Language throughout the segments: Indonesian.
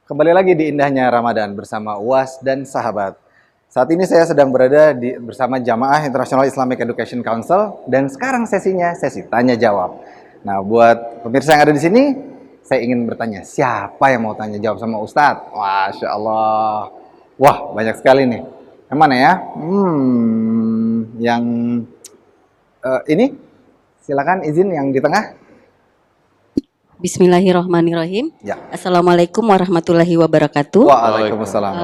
Kembali lagi di indahnya Ramadan bersama UAS dan sahabat. Saat ini saya sedang berada bersama Jamaah International Islamic Education Council dan sekarang sesinya sesi tanya jawab. Nah, buat pemirsa yang ada di sini, saya ingin bertanya, siapa yang mau tanya jawab sama Ustadz? Masya Allah. Wah, banyak sekali nih. Yang mana ya? Yang ini, silakan izin yang di tengah. Bismillahirrahmanirrahim. Ya. Assalamualaikum warahmatullahi wabarakatuh. Waalaikumsalam.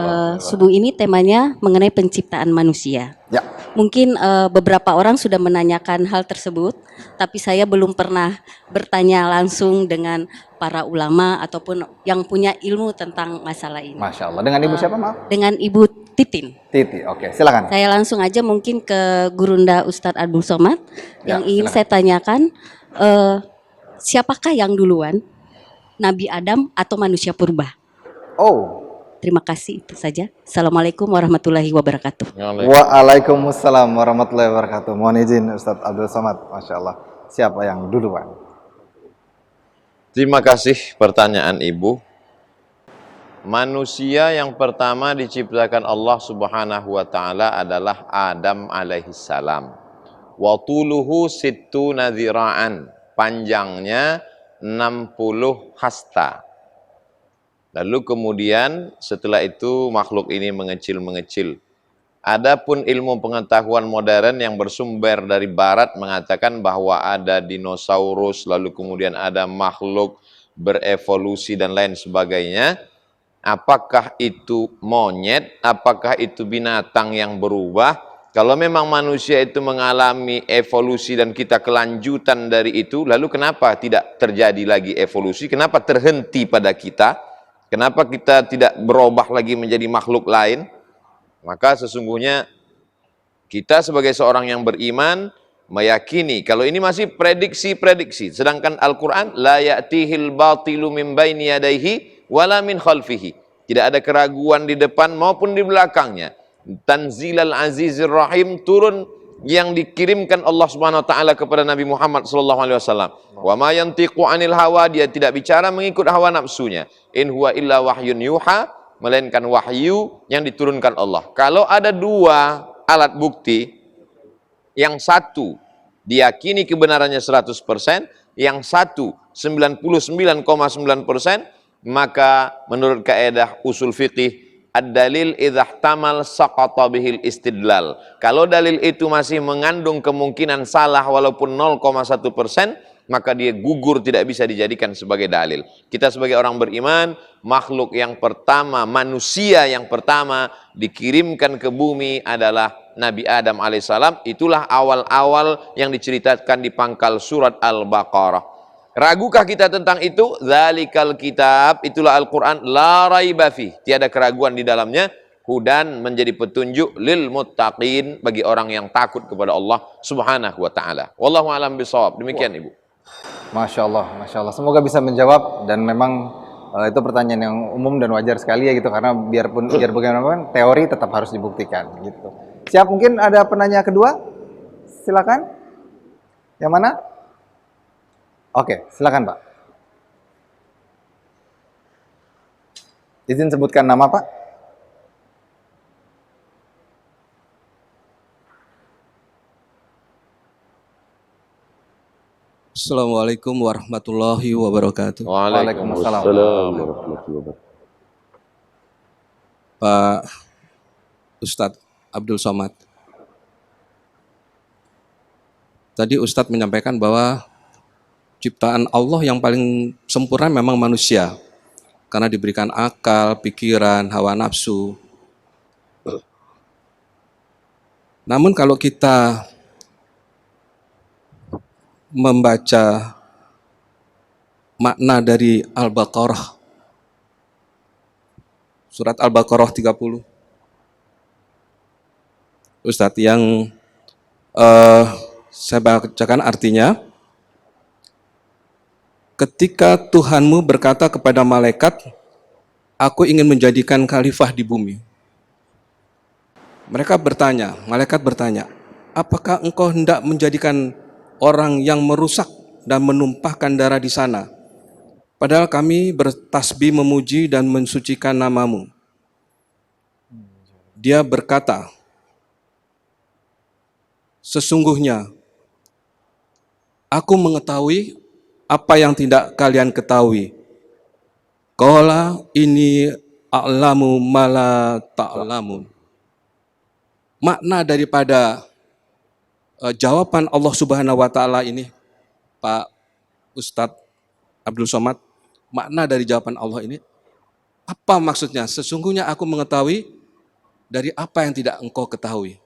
Subuh ini temanya mengenai penciptaan manusia. Ya. Mungkin beberapa orang sudah menanyakan hal tersebut, tapi saya belum pernah bertanya langsung dengan para ulama ataupun yang punya ilmu tentang masalah ini. Masya Allah. Dengan Ibu siapa, maaf? Dengan Ibu Titin. Titi, oke. Silakan. Saya langsung aja mungkin ke Gurunda Ustadz Abdul Somad. Ya, Yang ingin silakan saya tanyakan, siapakah yang duluan, Nabi Adam atau manusia purba? Oh, Terima kasih, itu saja. Assalamualaikum warahmatullahi wabarakatuh. waalaikumsalam warahmatullahi wabarakatuh. Mohon izin Ustadz Abdul Somad. Masya Allah. Siapa yang duluan? Terima kasih pertanyaan Ibu. Manusia yang pertama diciptakan Allah Subhanahu wa taala adalah Adam alaihi salam. Wa tuluhu sittuna dzira'an. Panjangnya 60 hasta. Lalu kemudian setelah itu makhluk ini mengecil-mengecil. Adapun ilmu pengetahuan modern yang bersumber dari barat mengatakan bahwa ada dinosaurus, lalu kemudian ada makhluk berevolusi dan lain sebagainya. Apakah itu monyet, apakah itu binatang yang berubah? Kalau memang manusia itu mengalami evolusi dan kita kelanjutan dari itu, lalu kenapa tidak terjadi lagi evolusi? Kenapa terhenti pada kita? Kenapa kita tidak berubah lagi menjadi makhluk lain? Maka sesungguhnya kita sebagai seorang yang beriman meyakini kalau ini masih prediksi-prediksi. Sedangkan Al-Quran la ya'tihil batilu min baini yadayhi wala min khalfihi. Tidak ada keraguan di depan maupun di belakangnya. Tanzilal Azizir Rahim, turun yang dikirimkan Allah Subhanahu wa taala kepada Nabi Muhammad sallallahu alaihi wasallam. Wa ma yantiqu 'anil hawa, dia tidak bicara mengikut hawa nafsunya. In huwa illa wahyun yuha, melainkan wahyu yang diturunkan Allah. Kalau ada dua alat bukti, yang satu diyakini kebenarannya 100%, yang satu 99,9%, maka menurut kaidah usul fikih ad-dalil idza ihtamal saqata bihil istidlal. Kalau dalil itu masih mengandung kemungkinan salah walaupun 0,1%, maka dia gugur, tidak bisa dijadikan sebagai dalil. Kita sebagai orang beriman, makhluk yang pertama, manusia yang pertama dikirimkan ke bumi adalah Nabi Adam alaihissalam. Itulah awal-awal yang diceritakan di pangkal surat Al-Baqarah. Ragukah kita tentang itu? Dzalikal kitab, itulah Al-Quran, la raiba fih, tiada keraguan di dalamnya, hudan, menjadi petunjuk, lil muttaqin, bagi orang yang takut kepada Allah Subhanahu wa taala. Wallahu a'lam bishawab. Demikian Ibu. Masya Allah, Masya Allah. Semoga bisa menjawab, dan memang itu pertanyaan yang umum dan wajar sekali ya gitu, karena biar bagaimanapun teori tetap harus dibuktikan gitu. Siap, mungkin ada penanya kedua? Silakan. Yang mana? Oke, silakan Pak. Izin sebutkan nama Pak. Assalamualaikum warahmatullahi wabarakatuh. Waalaikumsalam warahmatullahi wabarakatuh. Pak Ustadz Abdul Somad. Tadi Ustadz menyampaikan bahwa ciptaan Allah yang paling sempurna memang manusia, karena diberikan akal, pikiran, hawa nafsu. Namun kalau kita membaca makna dari Al-Baqarah, surat Al-Baqarah 30, Ustadz, yang saya bacakan artinya, ketika Tuhanmu berkata kepada malaikat, aku ingin menjadikan khalifah di bumi. Malaikat bertanya, apakah engkau hendak menjadikan orang yang merusak dan menumpahkan darah di sana? Padahal kami bertasbih memuji dan mensucikan namamu. Dia berkata, sesungguhnya aku mengetahui apa yang tidak kalian ketahui. Qala ini a'lamu ma la ta'lamun. Makna daripada jawaban Allah Subhanahu wa taala ini, Pak Ustadz Abdul Somad, makna dari jawaban Allah ini apa maksudnya? Sesungguhnya aku mengetahui dari apa yang tidak engkau ketahui.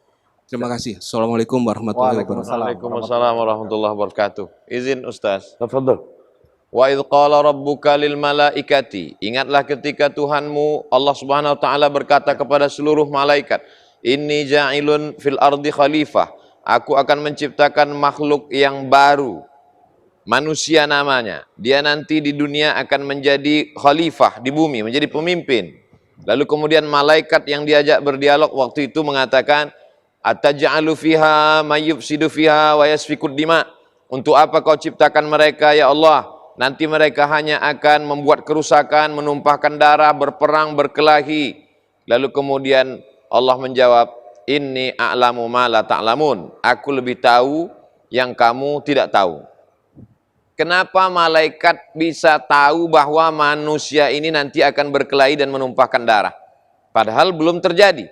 Terima kasih. Assalamualaikum warahmatullahi wabarakatuh. Waalaikumsalam warahmatullahi wabarakatuh. Izin Ustaz. Tafadhol. Wa idh qala rabbuka lil malaikati. Ingatlah ketika Tuhanmu Allah Subhanahu wa taala berkata kepada seluruh malaikat, inni ja'ilun fil ardi khalifah. Aku akan menciptakan makhluk yang baru. Manusia namanya. Dia nanti di dunia akan menjadi khalifah di bumi, menjadi pemimpin. Lalu kemudian malaikat yang diajak berdialog waktu itu mengatakan, ataj'alu fiha may yufsidu fiha wa yasfikud dima. Untuk apa kau ciptakan mereka ya Allah? Nanti mereka hanya akan membuat kerusakan, menumpahkan darah, berperang, berkelahi. Lalu kemudian Allah menjawab, inni a'lamu ma la ta'lamun. Aku lebih tahu yang kamu tidak tahu. Kenapa malaikat bisa tahu bahwa manusia ini nanti akan berkelahi dan menumpahkan darah? Padahal belum terjadi.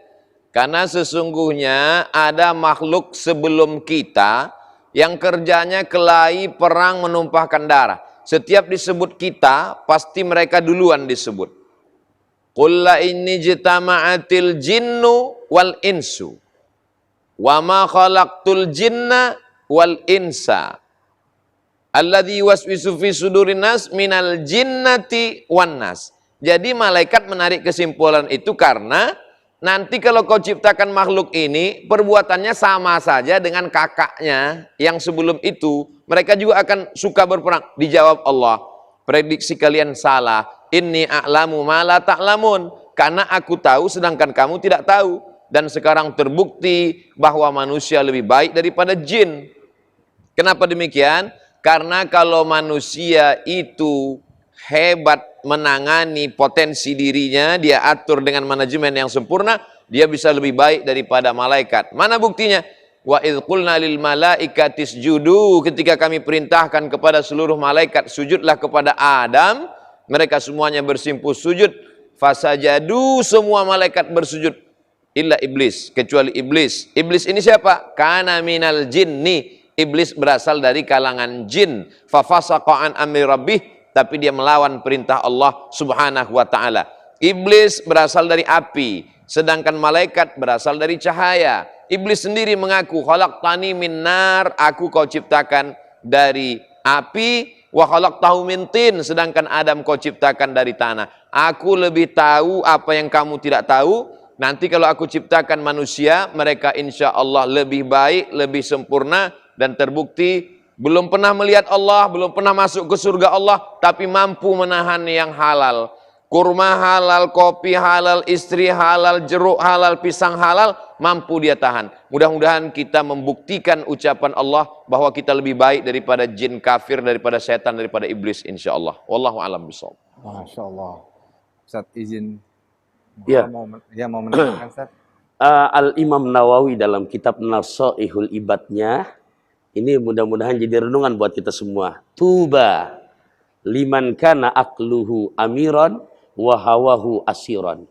Karena sesungguhnya ada makhluk sebelum kita yang kerjanya kelahi, perang, menumpahkan darah. Setiap disebut kita, pasti mereka duluan disebut. Qul la inni jitama'atil jinnu wal insu wa ma khalaqtul jinna wal insa alladzi waswisu fi sudurin nas minal jinnati wan nas. Jadi malaikat menarik kesimpulan itu karena nanti kalau kau ciptakan makhluk ini, perbuatannya sama saja dengan kakaknya yang sebelum itu. Mereka juga akan suka berperang. Dijawab Allah, prediksi kalian salah. Inni a'lamu ma la ta'lamun. Karena aku tahu sedangkan kamu tidak tahu. Dan sekarang terbukti bahwa manusia lebih baik daripada jin. Kenapa demikian? Karena kalau manusia itu hebat menangani potensi dirinya, dia atur dengan manajemen yang sempurna, dia bisa lebih baik daripada malaikat. Mana buktinya? Wa idh qulna lil malaikati isjudu, ketika kami perintahkan kepada seluruh malaikat sujudlah kepada Adam, mereka semuanya bersimpuh sujud, fasajadu, semua malaikat bersujud, illa iblis, kecuali iblis. Iblis ini siapa? Kana minal jinni, iblis berasal dari kalangan jin. Fafasaqa an amri rabbih, tapi dia melawan perintah Allah Subhanahu wa taala. Iblis berasal dari api, sedangkan malaikat berasal dari cahaya. Iblis sendiri mengaku, khalaqtani min nar, aku kau ciptakan dari api, wa khalaqtahu min tin, sedangkan Adam kau ciptakan dari tanah. Aku lebih tahu apa yang kamu tidak tahu. Nanti kalau aku ciptakan manusia, mereka insya Allah lebih baik, lebih sempurna, dan terbukti belum pernah melihat Allah, belum pernah masuk ke surga Allah, tapi mampu menahan yang halal. Kurma halal, kopi halal, istri halal, jeruk halal, pisang halal, mampu dia tahan. Mudah-mudahan kita membuktikan ucapan Allah bahwa kita lebih baik daripada jin kafir, daripada setan, daripada iblis insya Allah. Wallahu a'lam bishawab. Masya Allah. Ustaz izin. Ya. Mau menambahkan Ustaz? Al-Imam Nawawi dalam kitab Nasaihul Ibadnya, ini mudah-mudahan jadi renungan buat kita semua. Tuba liman kana akluhu amiran wa hawahu asiran.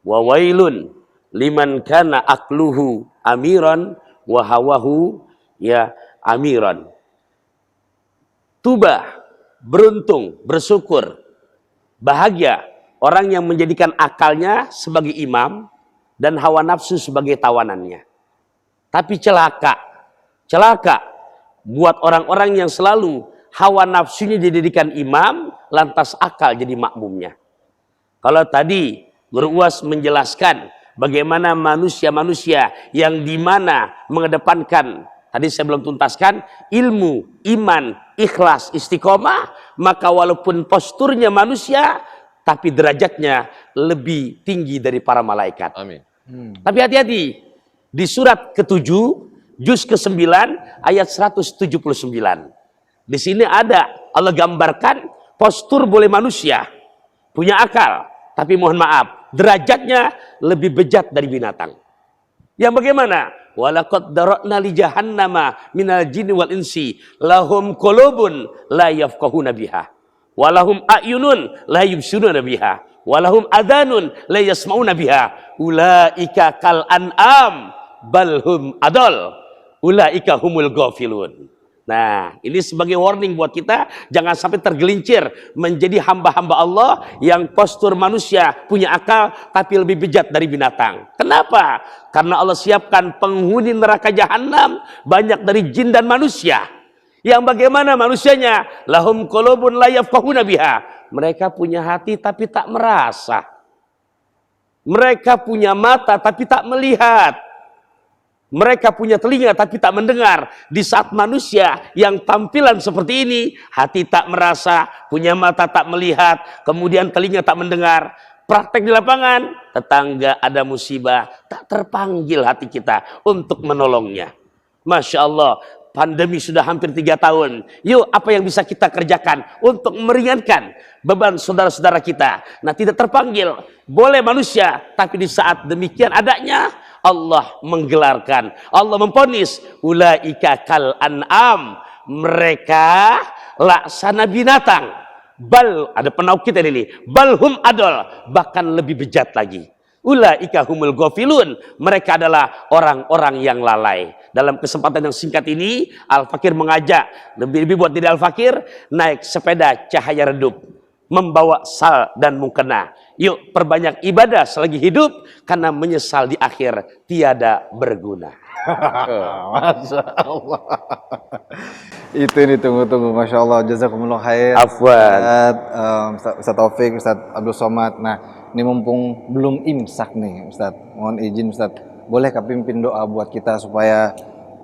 Wa wailun liman kana akluhu amiran wa hawahu ya amiran. Tuba, beruntung, bersyukur, bahagia orang yang menjadikan akalnya sebagai imam dan hawa nafsu sebagai tawanannya. Tapi celaka buat orang-orang yang selalu hawa nafsunya dijadikan imam, lantas akal jadi makmumnya. Kalau tadi Guru Uwas menjelaskan bagaimana manusia-manusia yang dimana mengedepankan, tadi saya belum tuntaskan, ilmu, iman, ikhlas, istiqomah, maka walaupun posturnya manusia, tapi derajatnya lebih tinggi dari para malaikat. Amin. Tapi hati-hati, di surat ke-7, juz ke-9, ayat 179. Di sini ada, Allah gambarkan, postur boleh manusia, punya akal, tapi mohon maaf, derajatnya lebih bejat dari binatang. Yang bagaimana? Walaqad dara'na li jahannama minal jinni wal insi lahum qulubun la yafqahuna biha walahum a'yunun la yubsiruna biha walahum adanun la yasma'una biha ulaika kal an'am balhum adol ulaika humul ghafilun. Nah, ini sebagai warning buat kita, jangan sampai tergelincir menjadi hamba-hamba Allah yang postur manusia, punya akal, tapi lebih bejat dari binatang. Kenapa? Karena Allah siapkan penghuni neraka jahanam banyak dari jin dan manusia. Yang bagaimana manusianya? Lahum qulubun la yafqahuna biha. Mereka punya hati tapi tak merasa. Mereka punya mata tapi tak melihat. Mereka punya telinga tapi tak mendengar. Di saat manusia yang tampilan seperti ini, hati tak merasa, punya mata tak melihat, kemudian telinga tak mendengar. Praktek di lapangan, tetangga ada musibah, tak terpanggil hati kita untuk menolongnya. Masya Allah, pandemi sudah hampir 3 tahun. Yuk, apa yang bisa kita kerjakan untuk meringankan beban saudara-saudara kita? Nah, tidak terpanggil. Boleh manusia, tapi di saat demikian adanya, Allah menggelarkan, Allah memponis, ulaika kal an'am, mereka laksana binatang, bal, ada penaukit ini, balhum adol, bahkan lebih bejat lagi, ulaika humul ghafilun, mereka adalah orang-orang yang lalai. Dalam kesempatan yang singkat ini, Al-Fakir mengajak, lebih-lebih buat diri Al-Fakir, naik sepeda cahaya redup, membawa sal dan mukena. Yuk perbanyak ibadah selagi hidup, karena menyesal di akhir tiada berguna. Masya Allah. Itu ini tunggu-tunggu. Masya Allah. Jazakumullah khair. Afwan. Ustaz Taufik, Ustaz Abdul Somad. Nah, ini mumpung belum imsak nih Ustaz. Mohon izin Ustaz. Boleh pimpin doa buat kita supaya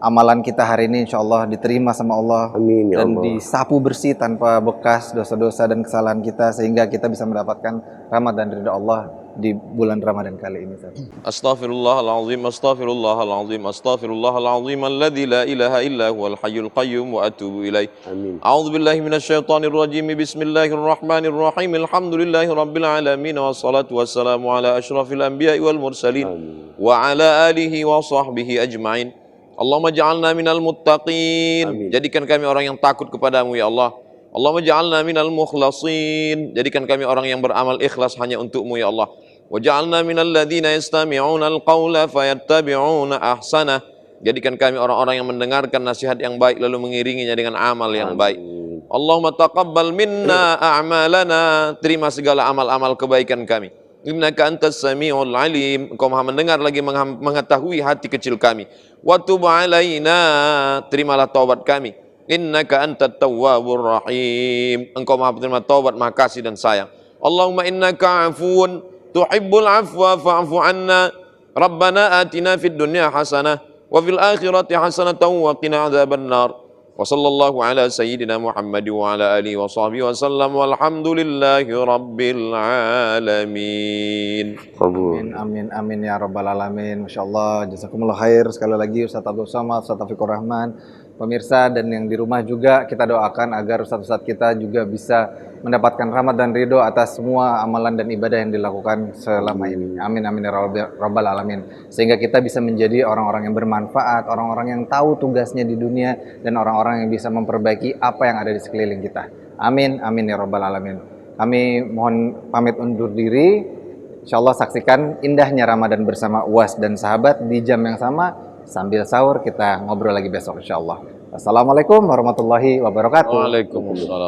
amalan kita hari ini insya Allah diterima sama Allah. Amin, ya dan Allah. disapu bersih tanpa bekas dosa-dosa dan kesalahan kita, sehingga kita bisa mendapatkan rahmat dan ridha Allah di bulan Ramadan kali ini. Astaghfirullahalazim, astaghfirullahalazim, astaghfirullahalazim alladzi la ilaha illa huwal hayyul qayyum wa atubu ilaih. Amin. A'udzubillahi minasyaitonir rajim. Bismillahirrahmanirrahim. Alhamdulillahirabbil alamin wassalatu wassalamu ala asyrafil anbiya'i wal mursalin wa ala alihi wa sahbihi ajmain. Allahumma ja'alna minal muttaqin. Amin. Jadikan kami orang yang takut kepadamu ya Allah. Allahumma ja'alna minal mukhlasin. Jadikan kami orang yang beramal ikhlas hanya untukmu ya Allah. Wa ja'alna minal ladzina yastami'una al-qawla fayattabi'una ahsanah. Jadikan kami orang-orang yang mendengarkan nasihat yang baik lalu mengiringinya dengan amal yang baik. Allahumma taqabbal minna a'malana. Terima segala amal-amal kebaikan kami. Innaka antas sami'ul alim. Engkau Maha mendengar lagi mengetahui hati kecil kami. Wa tub alaina. Terimalah taubat kami. Innaka antat tawwabur rahim. Engkau Maha penerima taubat, Maha kasih dan sayang. Allahumma innaka afuun tuhibbul afwa fa'fu anna. Rabbana atina fid dunya hasanah wa fil akhirati hasanatan wa qina adzabannar. Wa sallallahu ala sayyidina Muhammad wa ala alihi wa sahbihi wa sallam walhamdulillahi rabbil alamin. Amin, amin, amin ya rabbal alamin. Masya Allah, jazakumullah khair. Sekali lagi Ustaz Abdul Somad, Ustaz Taufikur Rahman, pemirsa dan yang di rumah juga, kita doakan agar ustaz-ustaz kita juga bisa mendapatkan rahmat dan ridho atas semua amalan dan ibadah yang dilakukan selama ini. Amin, amin ya rabbal alamin. Sehingga kita bisa menjadi orang-orang yang bermanfaat, orang-orang yang tahu tugasnya di dunia, dan orang-orang yang bisa memperbaiki apa yang ada di sekeliling kita. Amin, amin ya rabbal alamin. Kami mohon pamit undur diri. Insya Allah saksikan indahnya Ramadan bersama UAS dan sahabat di jam yang sama. Sambil sahur kita ngobrol lagi besok insya Allah. Assalamualaikum warahmatullahi wabarakatuh. Waalaikumsalam.